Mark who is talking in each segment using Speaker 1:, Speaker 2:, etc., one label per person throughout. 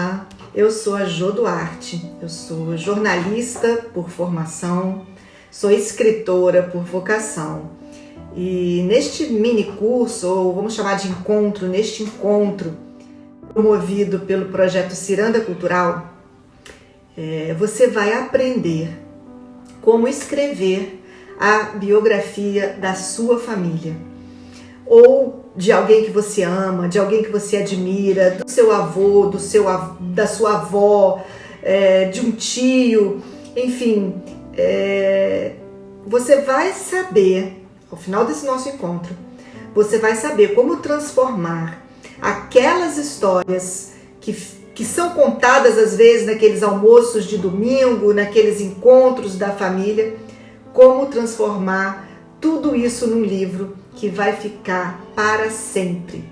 Speaker 1: Olá, eu sou a Jô Duarte, eu sou jornalista por formação, sou escritora por vocação e neste mini curso, ou vamos chamar de encontro, neste encontro promovido pelo projeto Ciranda Cultural, você vai aprender como escrever a biografia da sua família, ou de alguém que você ama, de alguém que você admira, do seu avô, da sua avó, de um tio, enfim. Você vai saber, ao final desse nosso encontro, você vai saber como transformar aquelas histórias que são contadas às vezes naqueles almoços de domingo, naqueles encontros da família, como transformar tudo isso num livro que vai ficar para sempre.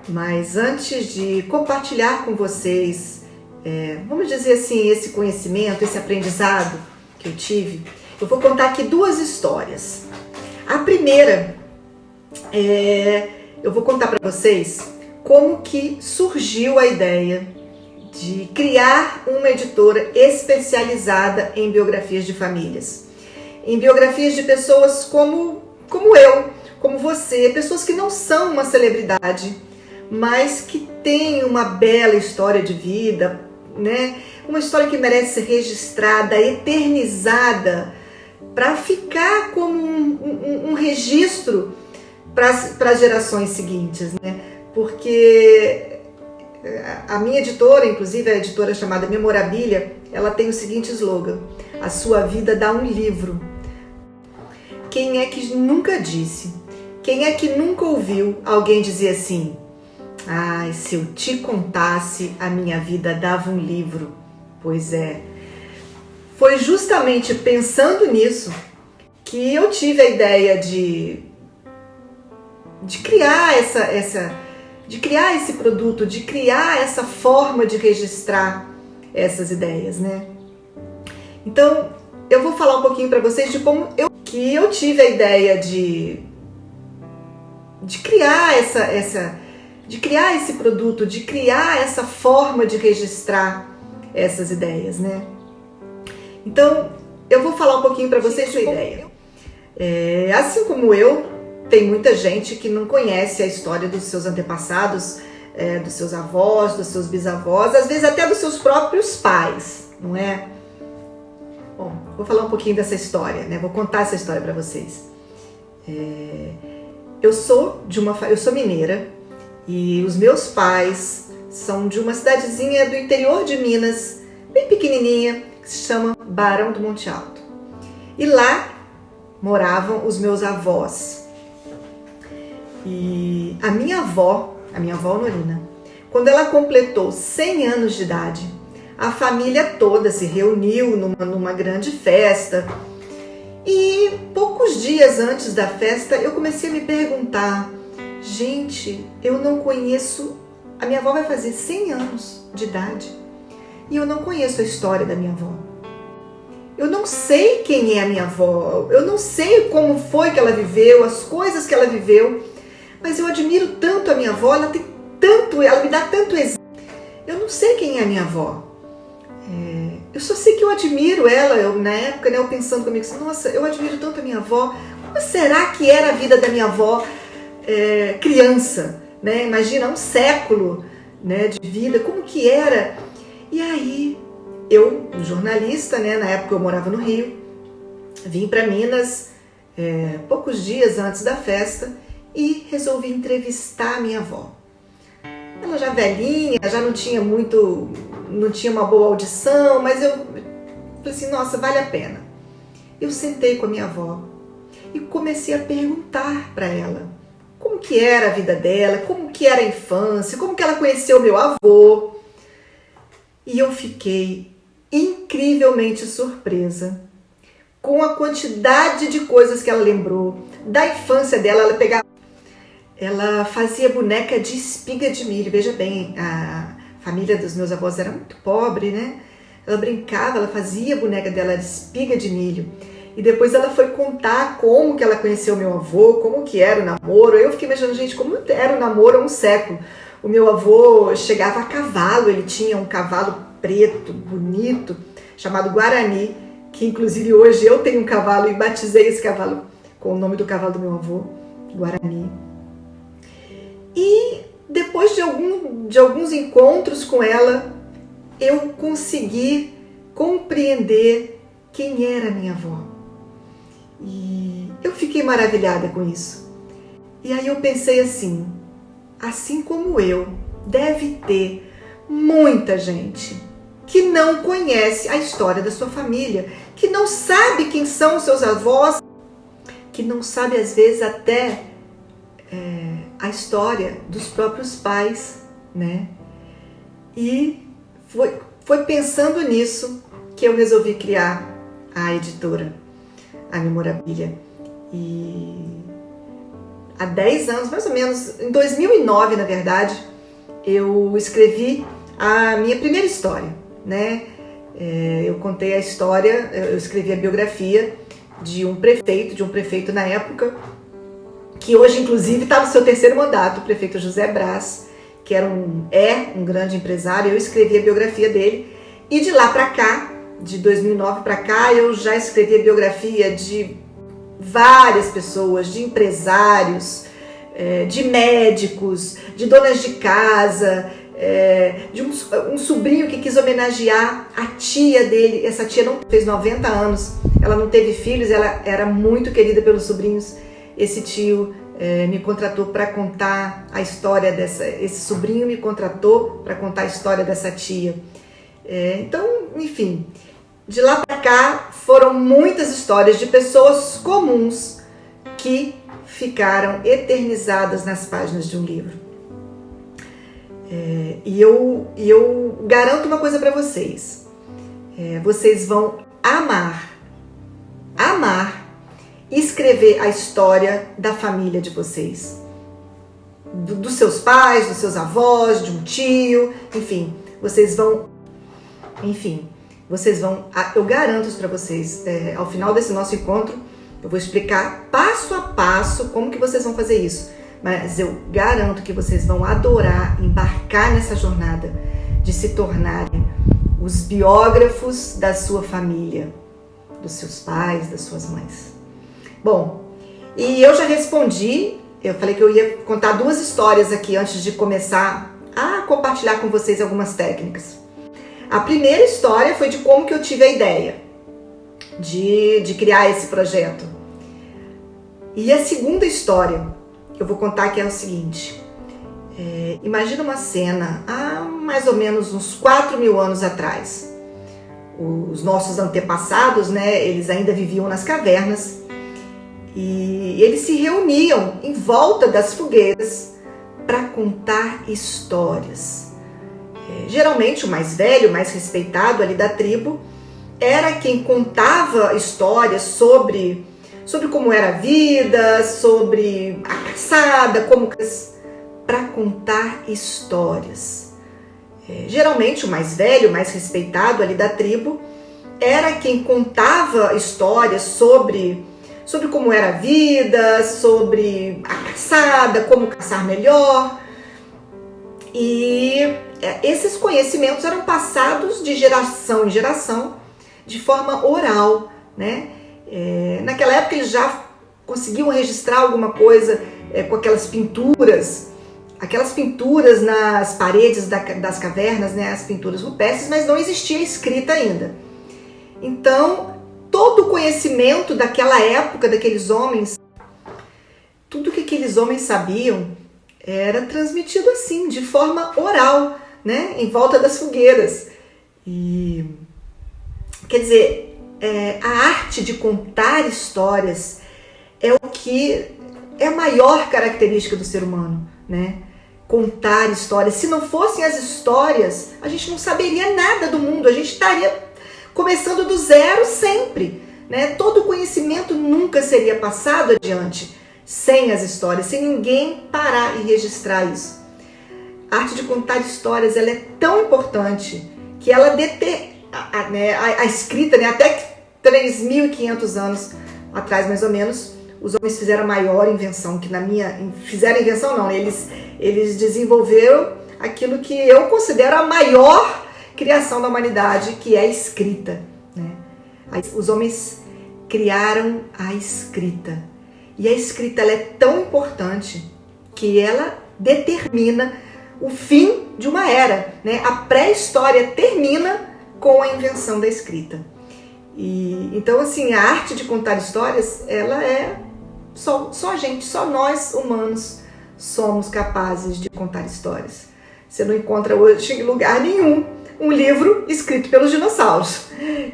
Speaker 1: Mas antes de compartilhar com vocês, vamos dizer assim, esse conhecimento, esse aprendizado que eu tive, eu vou contar aqui duas histórias. A primeira, eu vou contar para vocês como que surgiu a ideia de criar uma editora especializada em biografias de famílias. Em biografias de pessoas como eu, como você, pessoas que não são uma celebridade, mas que têm uma bela história de vida, né? Uma história que merece ser registrada, eternizada, para ficar como um registro para as gerações seguintes, né? Porque a minha editora, inclusive a editora chamada Memorabilia, ela tem o seguinte slogan: a sua vida dá um livro. Quem é que nunca disse? Quem é que nunca ouviu alguém dizer assim: ai, se eu te contasse, a minha vida dava um livro? Pois é. Foi justamente pensando nisso que eu tive a ideia de criar de criar esse produto, de criar essa forma de registrar essas ideias, né? Então, eu vou falar um pouquinho para vocês de como eu tive a ideia de criar de criar esse produto, de criar essa forma de registrar essas ideias, né? Então, eu vou falar um pouquinho para vocês da ideia. Assim como eu, tem muita gente que não conhece a história dos seus antepassados, dos seus avós, dos seus bisavós, às vezes até dos seus próprios pais, não é? Bom, vou falar um pouquinho dessa história, né? Vou contar essa história para vocês. Eu sou mineira e os meus pais são de uma cidadezinha do interior de Minas, bem pequenininha, que se chama Barão do Monte Alto. E lá moravam os meus avós. E a minha avó Norina, quando ela completou 100 anos de idade, a família toda se reuniu numa grande festa. E poucos dias antes da festa, eu comecei a me perguntar: gente, eu não conheço... A minha avó vai fazer 100 anos de idade e eu não conheço a história da minha avó. Eu não sei quem é a minha avó, eu não sei como foi que ela viveu, as coisas que ela viveu, mas eu admiro tanto a minha avó, ela me dá tanto exemplo. Eu não sei quem é a minha avó. Eu só sei que eu admiro ela. Na época, né, eu pensando comigo assim: nossa, eu admiro tanto a minha avó. Como será que era a vida da minha avó criança? Né? Imagina, um século, né, de vida, como que era? E aí, eu, jornalista, né, na época eu morava no Rio, vim para Minas poucos dias antes da festa e resolvi entrevistar a minha avó. Ela já velhinha, já não tinha uma boa audição, mas eu falei assim: nossa, vale a pena. Eu sentei com a minha avó e comecei a perguntar para ela como que era a vida dela, como que era a infância, como que ela conheceu meu avô. E eu fiquei incrivelmente surpresa com a quantidade de coisas que ela lembrou da infância dela. Ela fazia boneca de espiga de milho. Veja bem, a família dos meus avós era muito pobre, né? Ela brincava, ela fazia boneca dela de espiga de milho. E depois ela foi contar como que ela conheceu meu avô, como que era o namoro. Eu fiquei imaginando, gente, como era o namoro há um século. O meu avô chegava a cavalo, ele tinha um cavalo preto, bonito, chamado Guarani, que inclusive hoje eu tenho um cavalo e batizei esse cavalo com o nome do cavalo do meu avô, Guarani. E depois de alguns encontros com ela, eu consegui compreender quem era minha avó. E eu fiquei maravilhada com isso. E aí eu pensei assim como eu, deve ter muita gente que não conhece a história da sua família, que não sabe quem são os seus avós, que não sabe às vezes até a história dos próprios pais, né? E foi pensando nisso que eu resolvi criar a editora, a Memorabilia. E há 10 anos, mais ou menos, em 2009, na verdade, eu escrevi a minha primeira história, né? Eu contei a história, eu escrevi a biografia de um prefeito na época, que hoje, inclusive, está no seu 3º mandato, o prefeito José Braz, que é um grande empresário. Eu escrevi a biografia dele, e de lá para cá, de 2009 para cá, eu já escrevi a biografia de várias pessoas, de empresários, de médicos, de donas de casa, de um sobrinho que quis homenagear a tia dele. Essa tia não fez 90 anos, ela não teve filhos, ela era muito querida pelos sobrinhos. Esse tio me contratou para contar a história esse sobrinho me contratou para contar a história dessa tia. Então, enfim, de lá para cá foram muitas histórias de pessoas comuns que ficaram eternizadas nas páginas de um livro. E eu garanto uma coisa para vocês. Vocês vão amar escrever a história da família de vocês. Dos seus pais, dos seus avós, de um tio, enfim. Eu garanto isso para vocês. Ao final desse nosso encontro, eu vou explicar passo a passo como que vocês vão fazer isso. Mas eu garanto que vocês vão adorar embarcar nessa jornada de se tornarem os biógrafos da sua família, dos seus pais, das suas mães. Bom, e eu já respondi, eu falei que eu ia contar 2 histórias aqui antes de começar a compartilhar com vocês algumas técnicas. A primeira história foi de como que eu tive a ideia de criar esse projeto. E a segunda história eu vou contar que é o seguinte. Imagina uma cena há mais ou menos uns 4.000 anos atrás. Os nossos antepassados, né, eles ainda viviam nas cavernas e eles se reuniam em volta das fogueiras para contar histórias. Geralmente o mais velho, o mais respeitado ali da tribo, era quem contava histórias sobre como era a vida, sobre a caçada, para contar histórias. Geralmente o mais velho, o mais respeitado ali da tribo, era quem contava histórias sobre como era a vida, sobre a caçada, como caçar melhor. E esses conhecimentos eram passados de geração em geração, de forma oral, né? Naquela época eles já conseguiam registrar alguma coisa com aquelas pinturas nas paredes das cavernas, né? As pinturas rupestres, mas não existia escrita ainda. Então, todo o conhecimento daquela época, daqueles homens, tudo que aqueles homens sabiam era transmitido assim, de forma oral, né? Em volta das fogueiras. E, quer dizer, a arte de contar histórias é o que é a maior característica do ser humano, né? Contar histórias. Se não fossem as histórias, a gente não saberia nada do mundo, a gente estaria começando do zero sempre, né? Todo o conhecimento nunca seria passado adiante sem as histórias, sem ninguém parar e registrar isso. A arte de contar histórias, ela é tão importante que ela a escrita, né, até 3.500 anos atrás, mais ou menos, os homens fizeram a maior invenção, que fizeram invenção não, eles desenvolveram aquilo que eu considero a maior criação da humanidade, que é a escrita, né? Os homens criaram a escrita. E a escrita ela é tão importante que ela determina o fim de uma era, né? A pré-história termina com a invenção da escrita. Então, assim, a arte de contar histórias, ela é só a gente, só nós humanos somos capazes de contar histórias. Você não encontra hoje em lugar nenhum um livro escrito pelos dinossauros.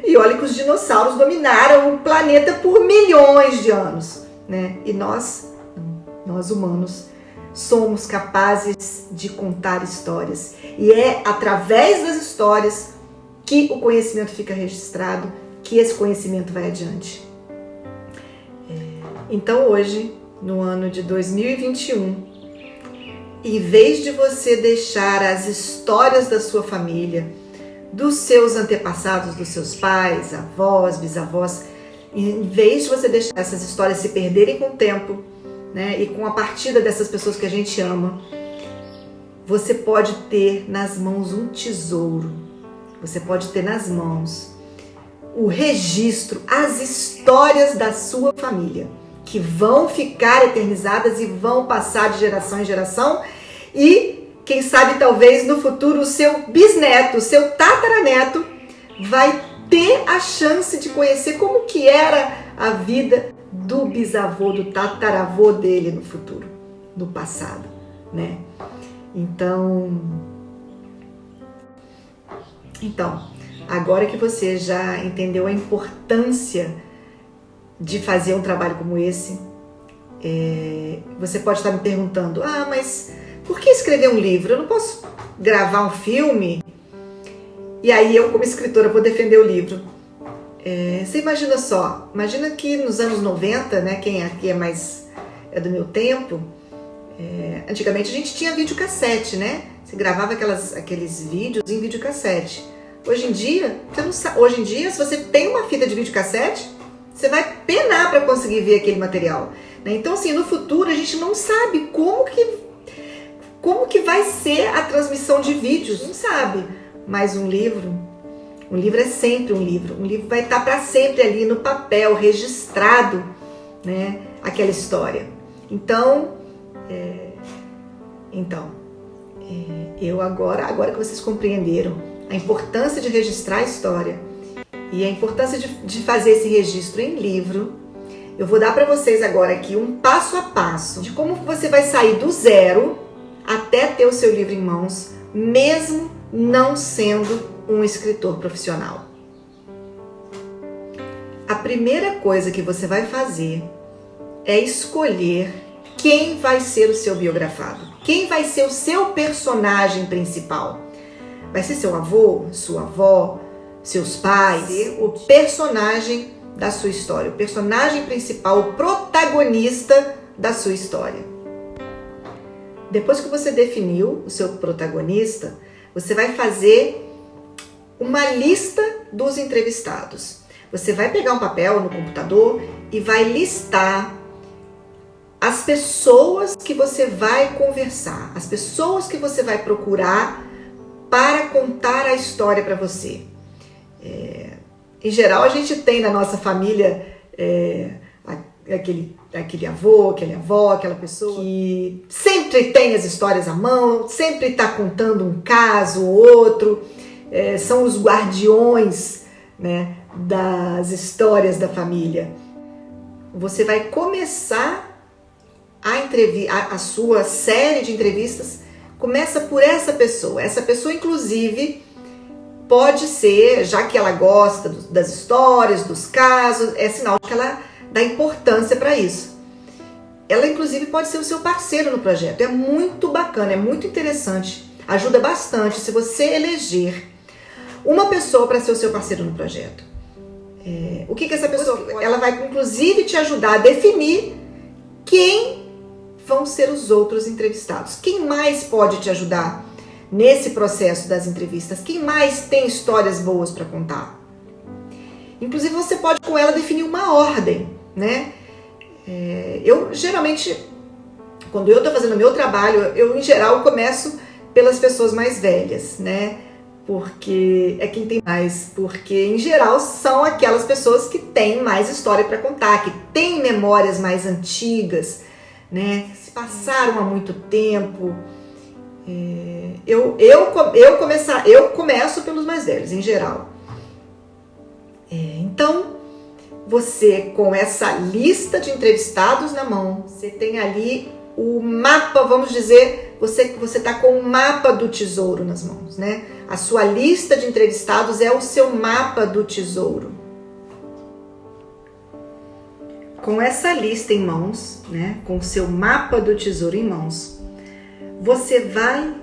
Speaker 1: E olha que os dinossauros dominaram o planeta por milhões de anos, né? E nós humanos, somos capazes de contar histórias. E é através das histórias que o conhecimento fica registrado, que esse conhecimento vai adiante. Então hoje, no ano de 2021, em vez de você deixar as histórias da sua família, dos seus antepassados, dos seus pais, avós, bisavós, em vez de você deixar essas histórias se perderem com o tempo, né, e com a partida dessas pessoas que a gente ama, você pode ter nas mãos um tesouro. Você pode ter nas mãos o registro, as histórias da sua família, que vão ficar eternizadas e vão passar de geração em geração, e quem sabe talvez no futuro o seu bisneto, o seu tataraneto vai ter a chance de conhecer como que era a vida do bisavô, do tataravô dele no futuro, no passado, né? Então, agora que você já entendeu a importância de fazer um trabalho como esse, você pode estar me perguntando, mas por que escrever um livro? Eu não posso gravar um filme? E aí eu, como escritora, vou defender o livro. Você imagina só, imagina que nos anos 90, né, quem aqui é do meu tempo, antigamente a gente tinha videocassete, né? Você gravava aqueles vídeos em videocassete. Hoje em dia, se você tem uma fita de videocassete, você vai penar para conseguir ver aquele material, né? Então, assim, no futuro a gente não sabe como que vai ser a transmissão de vídeos, não sabe. Mas um livro é sempre um livro. Um livro vai estar para sempre ali no papel, registrado, né, aquela história. Então, eu agora que vocês compreenderam a importância de registrar a história e a importância de fazer esse registro em livro, eu vou dar para vocês agora aqui um passo a passo de como você vai sair do zero até ter o seu livro em mãos, mesmo não sendo um escritor profissional. A primeira coisa que você vai fazer é escolher quem vai ser o seu biografado, quem vai ser o seu personagem principal. Vai ser seu avô, sua avó, seus pais, o personagem da sua história, o personagem principal, o protagonista da sua história. Depois que você definiu o seu protagonista, você vai fazer uma lista dos entrevistados. Você vai pegar um papel no computador e vai listar as pessoas que você vai conversar, as pessoas que você vai procurar para contar a história para você. Em geral, a gente tem na nossa família aquele avô, aquela avó, aquela pessoa que sempre tem as histórias à mão, sempre está contando um caso ou outro, são os guardiões, né, das histórias da família. Você vai começar a sua série de entrevistas, começa por essa pessoa. Essa pessoa, inclusive, pode ser, já que ela gosta das histórias, dos casos, é sinal que ela dá importância para isso. Ela, inclusive, pode ser o seu parceiro no projeto. É muito bacana, é muito interessante. Ajuda bastante se você eleger uma pessoa para ser o seu parceiro no projeto. O que essa pessoa... Ela vai, inclusive, te ajudar a definir quem vão ser os outros entrevistados. Quem mais pode te ajudar nesse processo das entrevistas? Quem mais tem histórias boas para contar? Inclusive, você pode com ela definir uma ordem, né? Eu geralmente, quando eu estou fazendo o meu trabalho, eu em geral começo pelas pessoas mais velhas, né? Porque é quem tem mais, porque em geral são aquelas pessoas que têm mais história para contar, que têm memórias mais antigas, né? Se passaram há muito tempo. Eu começo pelos mais velhos, em geral. Então, você com essa lista de entrevistados na mão, você tem ali o mapa, vamos dizer, você está com o mapa do tesouro nas mãos, né? A sua lista de entrevistados é o seu mapa do tesouro. Com essa lista em mãos, né? Com o seu mapa do tesouro em mãos, você vai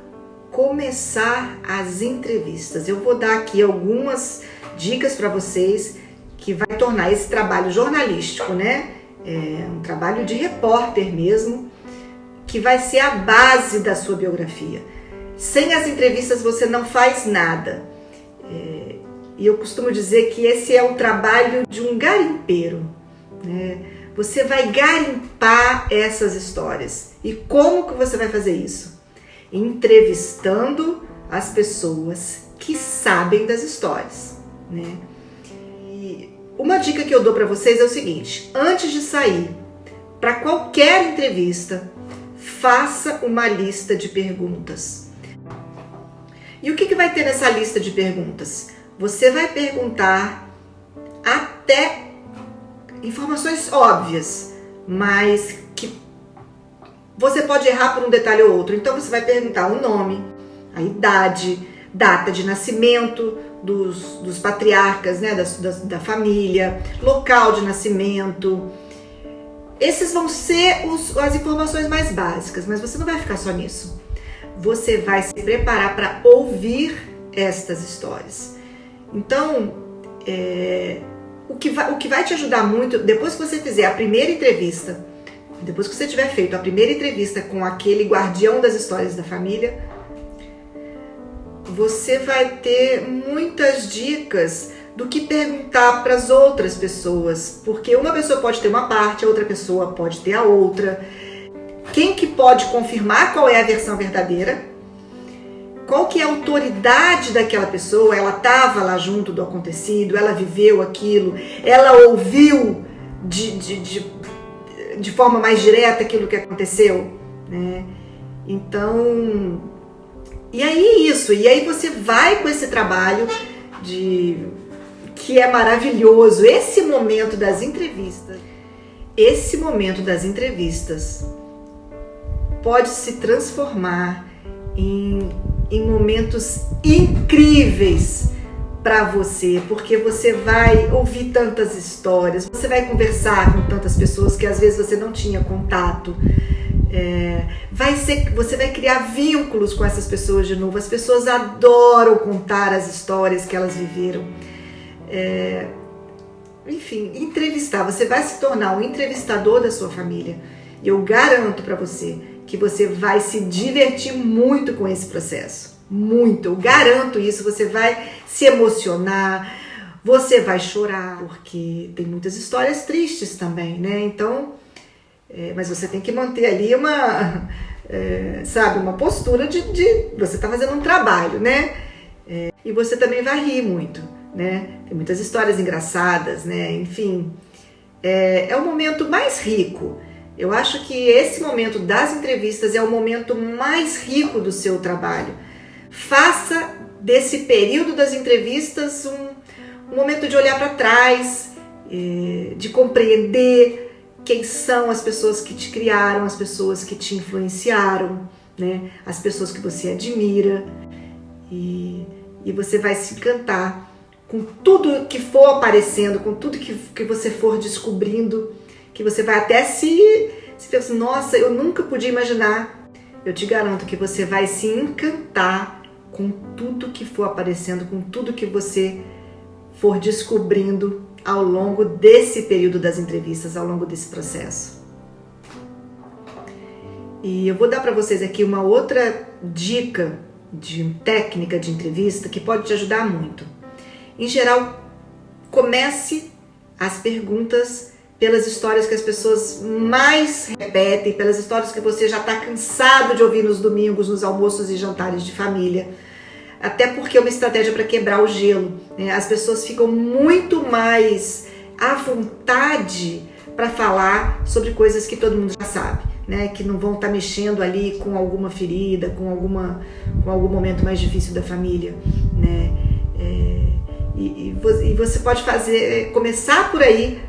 Speaker 1: começar as entrevistas. Eu vou dar aqui algumas dicas para vocês que vai tornar esse trabalho jornalístico, né? Um trabalho de repórter mesmo, que vai ser a base da sua biografia. Sem as entrevistas você não faz nada. E eu costumo dizer que esse é o trabalho de um garimpeiro, né? Você vai garimpar essas histórias. E como que você vai fazer isso? Entrevistando as pessoas que sabem das histórias, né? E uma dica que eu dou para vocês é o seguinte: antes de sair para qualquer entrevista, faça uma lista de perguntas. E o que vai ter nessa lista de perguntas? Você vai perguntar até informações óbvias, mas que você pode errar por um detalhe ou outro. Então você vai perguntar o nome, a idade, data de nascimento dos patriarcas, né, da família, local de nascimento. Esses vão ser as informações mais básicas, mas você não vai ficar só nisso. Você vai se preparar para ouvir estas histórias. Então, o que vai te ajudar muito, depois que você fizer a primeira entrevista, depois que você tiver feito a primeira entrevista com aquele guardião das histórias da família, você vai ter muitas dicas do que perguntar para as outras pessoas, porque uma pessoa pode ter uma parte, a outra pessoa pode ter a outra. Quem que pode confirmar qual é a versão verdadeira? Qual que é a autoridade daquela pessoa? Ela estava lá junto do acontecido, ela viveu aquilo, ela ouviu de forma mais direta aquilo que aconteceu, né? Então, e aí você vai com esse trabalho que é maravilhoso. Esse momento das entrevistas pode se transformar em momentos incríveis para você, porque você vai ouvir tantas histórias, você vai conversar com tantas pessoas que às vezes você não tinha contato. Você vai criar vínculos com essas pessoas de novo. As pessoas adoram contar as histórias que elas viveram. Enfim, entrevistar. Você vai se tornar um entrevistador da sua família. E eu garanto para você que você vai se divertir muito com esse processo. Muito, eu garanto isso. Você vai se emocionar, você vai chorar, porque tem muitas histórias tristes também, né? Então, mas você tem que manter ali uma postura de você tá fazendo um trabalho, né? E você também vai rir muito, né? Tem muitas histórias engraçadas, né? Enfim, é o momento mais rico. Eu acho que esse momento das entrevistas é o momento mais rico do seu trabalho. Faça desse período das entrevistas um momento de olhar para trás, de compreender quem são as pessoas que te criaram, as pessoas que te influenciaram, né? As pessoas que você admira. E você vai se encantar com tudo que for aparecendo, com tudo que você for descobrindo, que você vai até se pensar, nossa, eu nunca podia imaginar. Eu te garanto que você vai se encantar com tudo que for aparecendo, com tudo que você for descobrindo ao longo desse período das entrevistas, ao longo desse processo. E eu vou dar para vocês aqui uma outra dica de técnica de entrevista que pode te ajudar muito. Em geral, comece as perguntas pelas histórias que as pessoas mais repetem, pelas histórias que você já está cansado de ouvir nos domingos, nos almoços e jantares de família. Até porque é uma estratégia para quebrar o gelo, né? As pessoas ficam muito mais à vontade para falar sobre coisas que todo mundo já sabe, né? Que não vão estar mexendo ali com alguma ferida, com algum momento mais difícil da família, né? E você pode começar por aí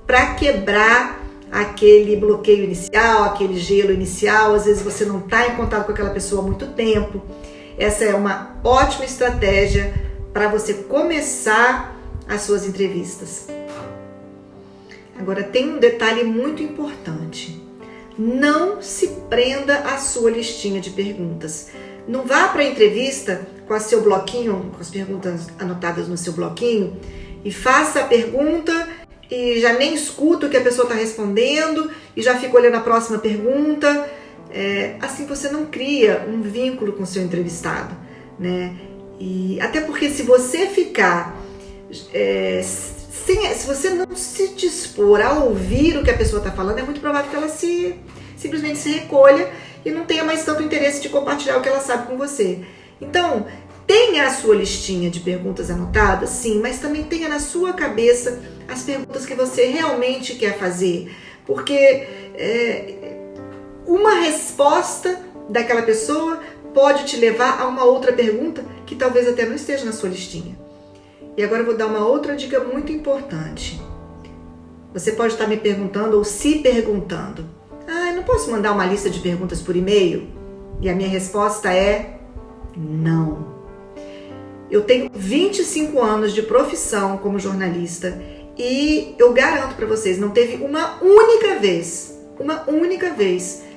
Speaker 1: para quebrar aquele bloqueio inicial, aquele gelo inicial. Às vezes você não está em contato com aquela pessoa há muito tempo. Essa é uma ótima estratégia para você começar as suas entrevistas. Agora, tem um detalhe muito importante. Não se prenda à sua listinha de perguntas. Não vá para a entrevista com seu bloquinho, com as perguntas anotadas no seu bloquinho, e faça a pergunta e já nem escuta o que a pessoa está respondendo e já fica olhando a próxima pergunta. Assim você não cria um vínculo com o seu entrevistado, né? E até porque se você ficar se você não se dispor a ouvir o que a pessoa está falando, é muito provável que ela simplesmente se recolha e não tenha mais tanto interesse de compartilhar o que ela sabe com você. Então, tenha a sua listinha de perguntas anotadas, sim, mas também tenha na sua cabeça as perguntas que você realmente quer fazer, porque uma resposta daquela pessoa pode te levar a uma outra pergunta que talvez até não esteja na sua listinha. E agora eu vou dar uma outra dica muito importante. Você pode estar me perguntando ou se perguntando: eu não posso mandar uma lista de perguntas por e-mail? E a minha resposta é não. Eu tenho 25 anos de profissão como jornalista e eu garanto para vocês, não teve uma única vez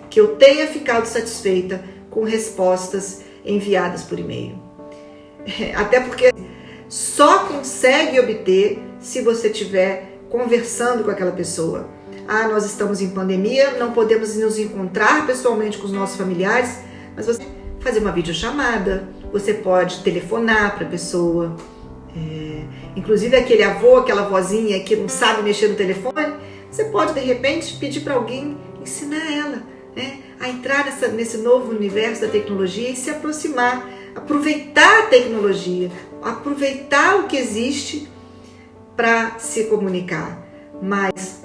Speaker 1: que eu tenha ficado satisfeita com respostas enviadas por e-mail. Até porque só consegue obter se você estiver conversando com aquela pessoa. Nós estamos em pandemia, não podemos nos encontrar pessoalmente com os nossos familiares, mas você pode fazer uma videochamada, você pode telefonar para a pessoa. Inclusive aquele avô, aquela vozinha que não sabe mexer no telefone, você pode de repente pedir para alguém ensinar ela, né, a entrar nesse novo universo da tecnologia e se aproximar, aproveitar a tecnologia, aproveitar o que existe para se comunicar. Mas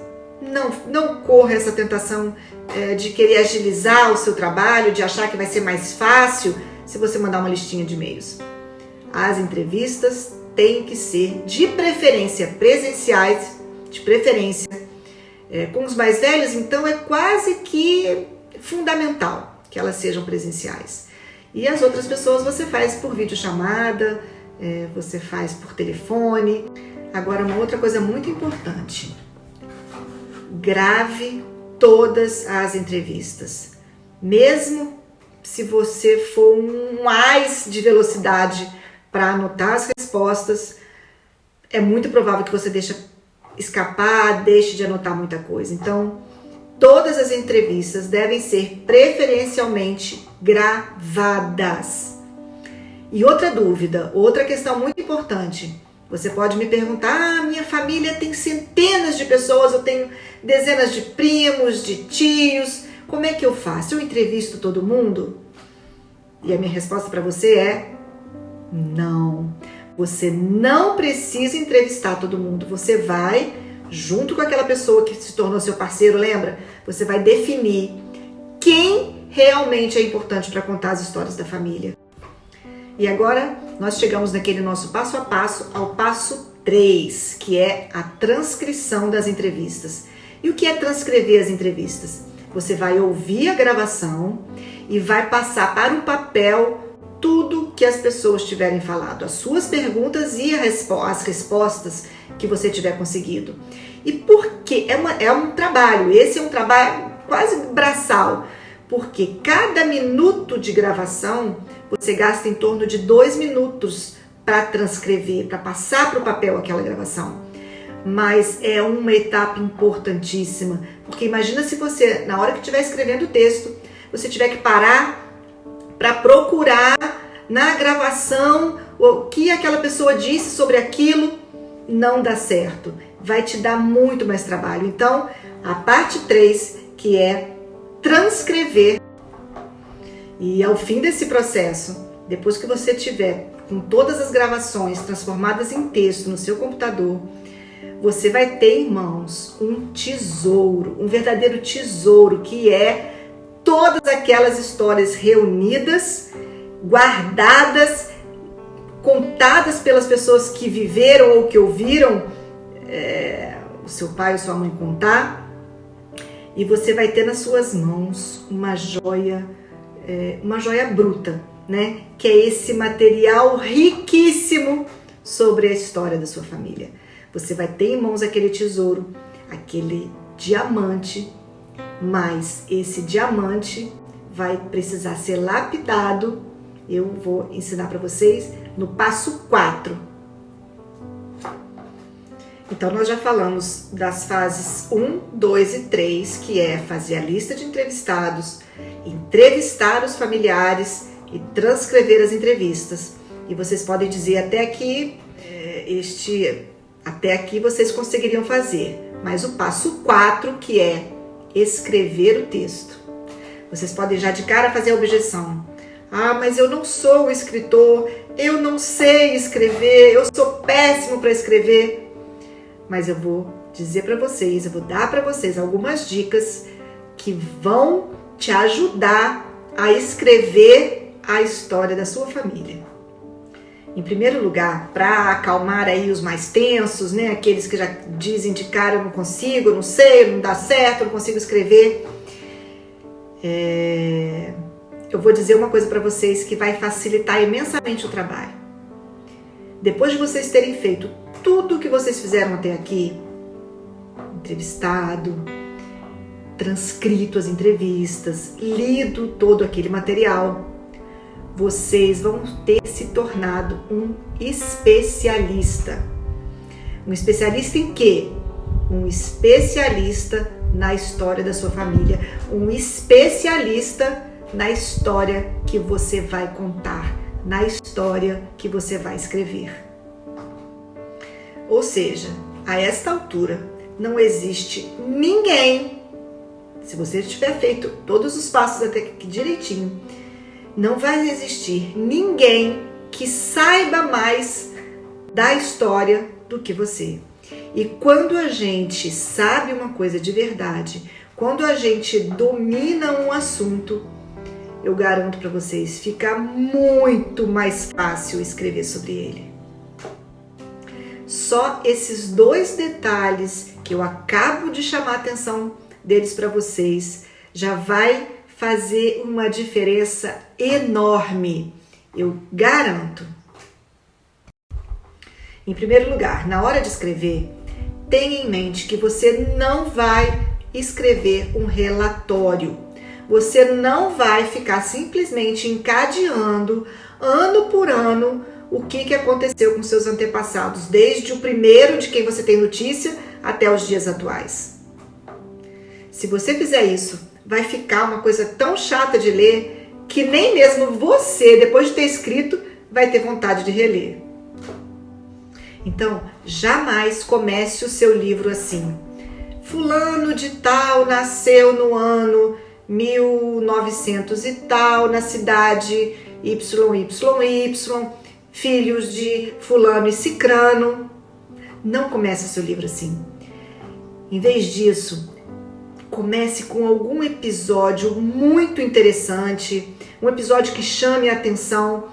Speaker 1: não corra essa tentação de querer agilizar o seu trabalho, de achar que vai ser mais fácil se você mandar uma listinha de e-mails. As entrevistas têm que ser de preferência presenciais, de preferência. Com os mais velhos, então, é quase que fundamental que elas sejam presenciais. E as outras pessoas você faz por videochamada, você faz por telefone. Agora, uma outra coisa muito importante: grave todas as entrevistas. Mesmo se você for um ás de velocidade para anotar as respostas, é muito provável que você deixe de anotar muita coisa. Então, todas as entrevistas devem ser preferencialmente gravadas. E outra dúvida, outra questão muito importante. Você pode me perguntar: minha família tem centenas de pessoas, eu tenho dezenas de primos, de tios, como é que eu faço? Eu entrevisto todo mundo? E a minha resposta para você é: não. Você não precisa entrevistar todo mundo. Você vai, junto com aquela pessoa que se tornou seu parceiro, lembra? Você vai definir quem realmente é importante para contar as histórias da família. E agora nós chegamos naquele nosso passo a passo, ao passo 3, que é a transcrição das entrevistas. E o que é transcrever as entrevistas? Você vai ouvir a gravação e vai passar para o papel tudo que as pessoas tiverem falado, as suas perguntas e as respostas que você tiver conseguido. E por quê? É um trabalho, esse é um trabalho quase braçal, porque cada minuto de gravação você gasta em torno de 2 minutos para transcrever, para passar para o papel aquela gravação. Mas é uma etapa importantíssima, porque imagina se você, na hora que estiver escrevendo o texto, você tiver que parar para procurar na gravação o que aquela pessoa disse sobre aquilo, não dá certo. vai te dar muito mais trabalho. Então, a parte 3, que é transcrever. E ao fim desse processo, depois que você tiver com todas as gravações transformadas em texto no seu computador, você vai ter em mãos um tesouro, um verdadeiro tesouro, que é todas aquelas histórias reunidas, guardadas, contadas pelas pessoas que viveram ou que ouviram o seu pai ou sua mãe contar, e você vai ter nas suas mãos uma joia bruta, né? Que é esse material riquíssimo sobre a história da sua família. Você vai ter em mãos aquele tesouro, aquele diamante, mas esse diamante vai precisar ser lapidado. Eu vou ensinar para vocês no passo 4. Então, nós já falamos das fases 1, 2 e 3, que é fazer a lista de entrevistados, entrevistar os familiares e transcrever as entrevistas. E vocês podem dizer até aqui, até aqui vocês conseguiriam fazer. Mas o passo 4, que é escrever o texto. Vocês podem já de cara fazer a objeção. Ah, mas eu não sou escritor, eu não sei escrever, eu sou péssimo para escrever. Mas eu vou dizer para vocês, eu vou dar para vocês algumas dicas que vão te ajudar a escrever a história da sua família. Em primeiro lugar, para acalmar aí os mais tensos, né? Aqueles que já dizem de cara, eu não consigo, eu não sei, não dá certo, eu não consigo escrever. Eu vou dizer uma coisa para vocês que vai facilitar imensamente o trabalho. Depois de vocês terem feito tudo o que vocês fizeram até aqui, entrevistado, transcrito as entrevistas, lido todo aquele material, vocês vão ter se tornado um especialista. Um especialista em quê? Um especialista na história da sua família. Um especialista na história que você vai contar, na história que você vai escrever. Ou seja, a esta altura, não existe ninguém, se você tiver feito todos os passos até aqui direitinho, não vai existir ninguém que saiba mais da história do que você. E quando a gente sabe uma coisa de verdade, quando a gente domina um assunto, eu garanto para vocês, fica muito mais fácil escrever sobre ele. Só esses 2 detalhes que eu acabo de chamar a atenção deles para vocês já vai fazer uma diferença enorme, eu garanto. Em primeiro lugar, na hora de escrever, tenha em mente que você não vai escrever um relatório. Você não vai ficar simplesmente encadeando, ano por ano, o que aconteceu com seus antepassados, desde o primeiro de quem você tem notícia até os dias atuais. Se você fizer isso, vai ficar uma coisa tão chata de ler que nem mesmo você, depois de ter escrito, vai ter vontade de reler. Então, jamais comece o seu livro assim. Fulano de tal nasceu no ano 1900 e tal, na cidade YYY, filhos de fulano e cicrano. Não comece o seu livro assim. Em vez disso, comece com algum episódio muito interessante, um episódio que chame a atenção,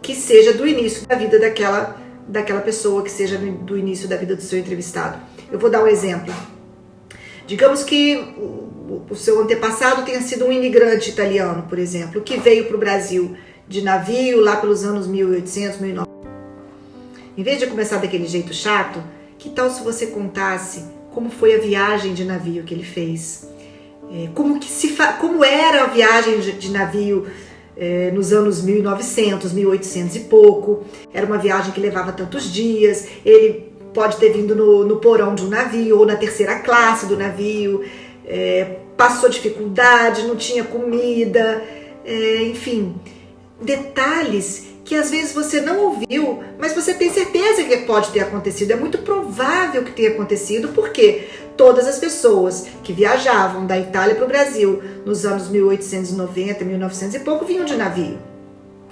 Speaker 1: que seja do início da vida daquela pessoa, que seja do início da vida do seu entrevistado. Eu vou dar um exemplo. Digamos que o seu antepassado tenha sido um imigrante italiano, por exemplo, que veio para o Brasil de navio lá pelos anos 1800, 1900. Em vez de começar daquele jeito chato, que tal se você contasse como foi a viagem de navio que ele fez? Como era a viagem de navio nos anos 1900, 1800 e pouco? Era uma viagem que levava tantos dias, ele pode ter vindo no porão de um navio ou na terceira classe do navio, passou dificuldade, não tinha comida, enfim, detalhes que às vezes você não ouviu, mas você tem certeza que pode ter acontecido. É muito provável que tenha acontecido, porque todas as pessoas que viajavam da Itália para o Brasil nos anos 1890, 1900 e pouco, vinham de navio.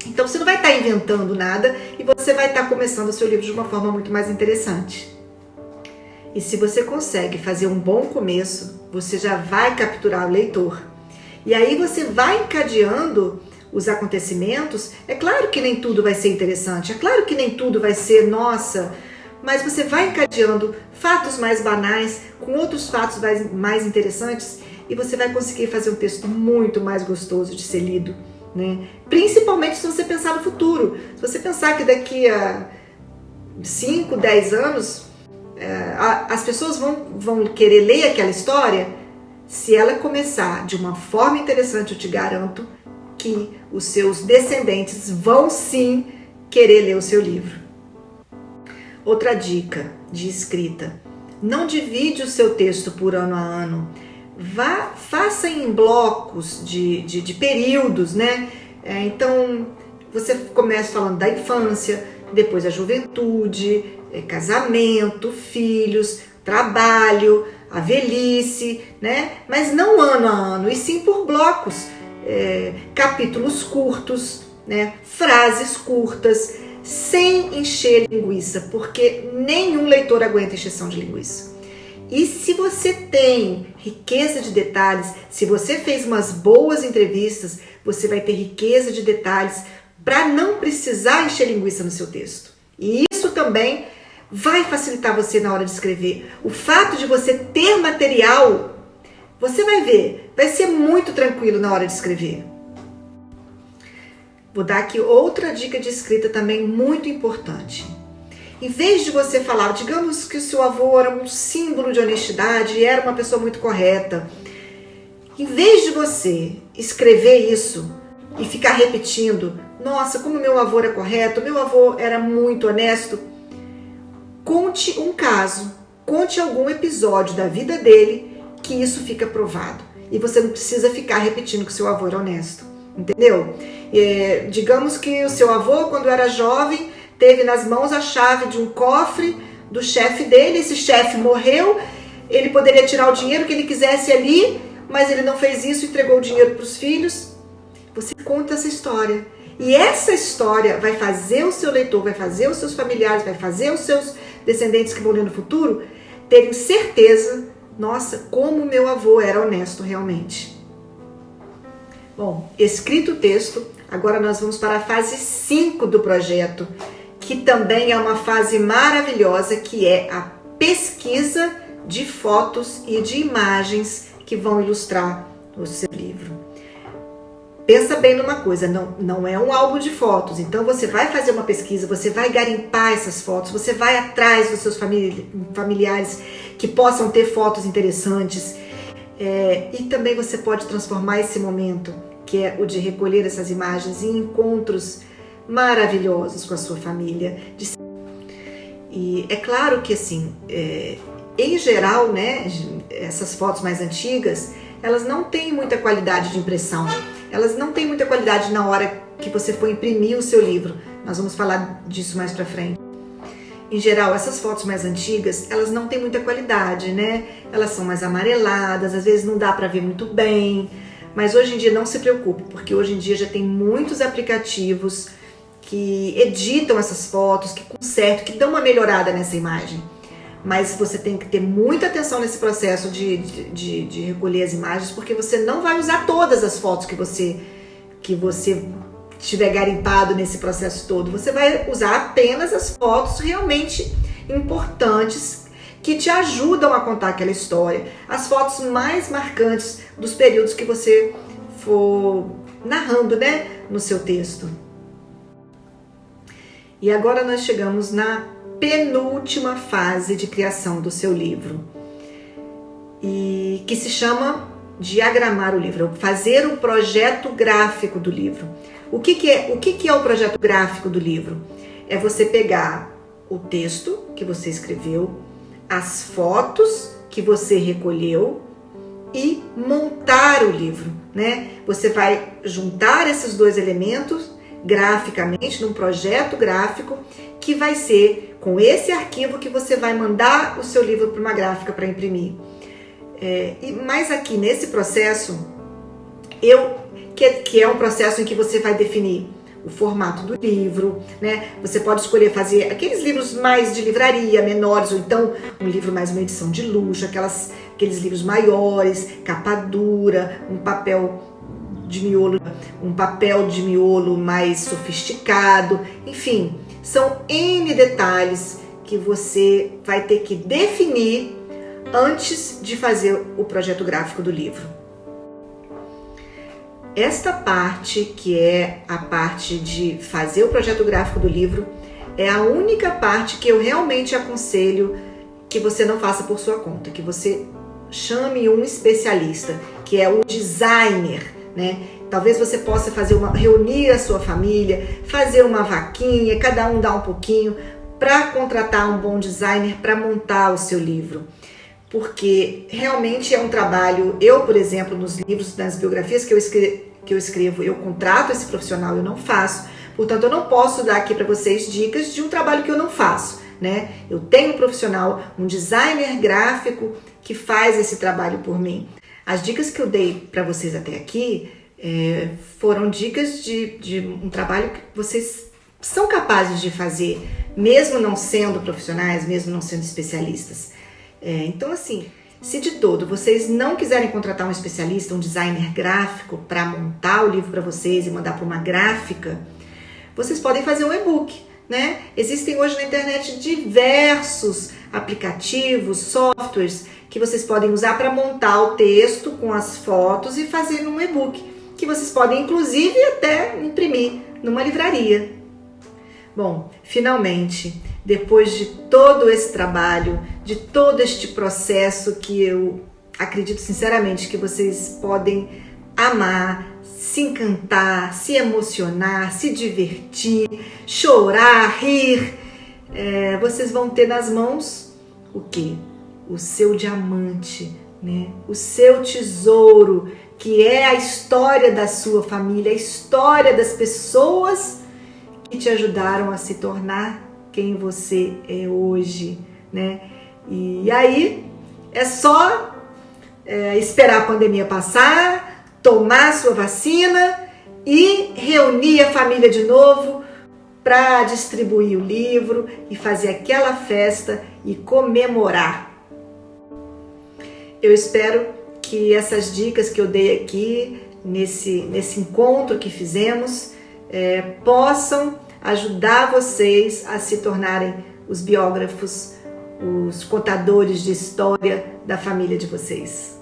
Speaker 1: Então você não vai estar inventando nada e você vai estar começando o seu livro de uma forma muito mais interessante. E se você consegue fazer um bom começo, você já vai capturar o leitor. E aí você vai encadeando os acontecimentos. É claro que nem tudo vai ser interessante, é claro que nem tudo vai ser nossa, mas você vai encadeando fatos mais banais com outros fatos mais interessantes e você vai conseguir fazer um texto muito mais gostoso de ser lido, né? Principalmente se você pensar no futuro. Se você pensar que daqui a 5, 10 anos as pessoas vão querer ler aquela história, se ela começar de uma forma interessante, eu te garanto que os seus descendentes vão sim querer ler o seu livro. Outra dica de escrita: não divide o seu texto por ano a ano. Faça em blocos de períodos, né? Então, você começa falando da infância, depois a juventude, casamento, filhos, trabalho, a velhice, né? Mas não ano a ano, e sim por blocos, capítulos curtos, né? Frases curtas, sem encher linguiça, porque nenhum leitor aguenta encheção de linguiça. E se você tem riqueza de detalhes, se você fez umas boas entrevistas, você vai ter riqueza de detalhes para não precisar encher linguiça no seu texto. E isso também vai facilitar você na hora de escrever. O fato de você ter material, você vai ver, vai ser muito tranquilo na hora de escrever. Vou dar aqui outra dica de escrita também muito importante. Em vez de você falar, digamos que o seu avô era um símbolo de honestidade e era uma pessoa muito correta, em vez de você escrever isso e ficar repetindo, nossa, como meu avô era correto, meu avô era muito honesto, conte um caso, conte algum episódio da vida dele que isso fica provado. E você não precisa ficar repetindo que o seu avô era honesto, entendeu? Digamos que o seu avô, quando era jovem, teve nas mãos a chave de um cofre do chefe dele, esse chefe morreu, ele poderia tirar o dinheiro que ele quisesse ali, mas ele não fez isso, entregou o dinheiro para os filhos. Você conta essa história. E essa história vai fazer o seu leitor, vai fazer os seus familiares, vai fazer os seus descendentes que vão ler no futuro terem certeza, nossa, como meu avô era honesto realmente. Bom, escrito o texto, agora nós vamos para a fase 5 do projeto, que também é uma fase maravilhosa, que é a pesquisa de fotos e de imagens que vão ilustrar o seu livro. Pensa bem numa coisa, não é um álbum de fotos, então você vai fazer uma pesquisa, você vai garimpar essas fotos, você vai atrás dos seus familiares que possam ter fotos interessantes, e também você pode transformar esse momento, que é o de recolher essas imagens, em encontros maravilhosos com a sua família. E é claro que assim, em geral, né, essas fotos mais antigas, elas não têm muita qualidade de impressão, elas não têm muita qualidade na hora que você for imprimir o seu livro. Nós vamos falar disso mais pra frente. Em geral, essas fotos mais antigas, elas não têm muita qualidade, né? Elas são mais amareladas, às vezes não dá pra ver muito bem, mas hoje em dia não se preocupe, porque hoje em dia já tem muitos aplicativos que editam essas fotos, que consertam, que dão uma melhorada nessa imagem. Mas você tem que ter muita atenção nesse processo de recolher as imagens, porque você não vai usar todas as fotos que você tiver garimpado nesse processo todo. Você vai usar apenas as fotos realmente importantes, que te ajudam a contar aquela história. As fotos mais marcantes dos períodos que você for narrando, né, no seu texto. E agora nós chegamos na penúltima fase de criação do seu livro, e que se chama diagramar o livro, fazer o projeto gráfico do livro. O que é o projeto gráfico do livro? É você pegar o texto que você escreveu, as fotos que você recolheu e montar o livro, né? Você vai juntar esses dois elementos, graficamente, num projeto gráfico, que vai ser com esse arquivo que você vai mandar o seu livro para uma gráfica para imprimir. Mas aqui nesse processo, que é um processo em que você vai definir o formato do livro, né? Você pode escolher fazer aqueles livros mais de livraria, menores, ou então um livro mais uma edição de luxo, aqueles livros maiores, capa dura, um papel de miolo mais sofisticado, enfim, são N detalhes que você vai ter que definir antes de fazer o projeto gráfico do livro. Esta parte, que é a parte de fazer o projeto gráfico do livro, é a única parte que eu realmente aconselho que você não faça por sua conta, que você chame um especialista, que é o designer, né? Talvez você possa reunir a sua família, fazer uma vaquinha, cada um dar um pouquinho, para contratar um bom designer para montar o seu livro. Porque realmente é um trabalho. Eu, por exemplo, nos livros, nas biografias que eu escrevo, eu contrato esse profissional, eu não faço. Portanto, eu não posso dar aqui para vocês dicas de um trabalho que eu não faço, né? Eu tenho um profissional, um designer gráfico que faz esse trabalho por mim. As dicas que eu dei para vocês até aqui foram dicas de um trabalho que vocês são capazes de fazer, mesmo não sendo profissionais, mesmo não sendo especialistas. Então, assim, se de todo vocês não quiserem contratar um especialista, um designer gráfico para montar o livro para vocês e mandar para uma gráfica, vocês podem fazer um e-book, né? Existem hoje na internet diversos aplicativos, softwares que vocês podem usar para montar o texto com as fotos e fazer um e-book, que vocês podem inclusive até imprimir numa livraria. Bom, finalmente, depois de todo esse trabalho, de todo este processo que eu acredito sinceramente que vocês podem amar, se encantar, se emocionar, se divertir, chorar, rir, vocês vão ter nas mãos o quê? O seu diamante, né? O seu tesouro, que é a história da sua família, a história das pessoas que te ajudaram a se tornar quem você é hoje, né? E aí é só esperar a pandemia passar, tomar sua vacina e reunir a família de novo para distribuir o livro e fazer aquela festa e comemorar. Eu espero que essas dicas que eu dei aqui nesse encontro que fizemos possam ajudar vocês a se tornarem os biógrafos, os contadores de história da família de vocês.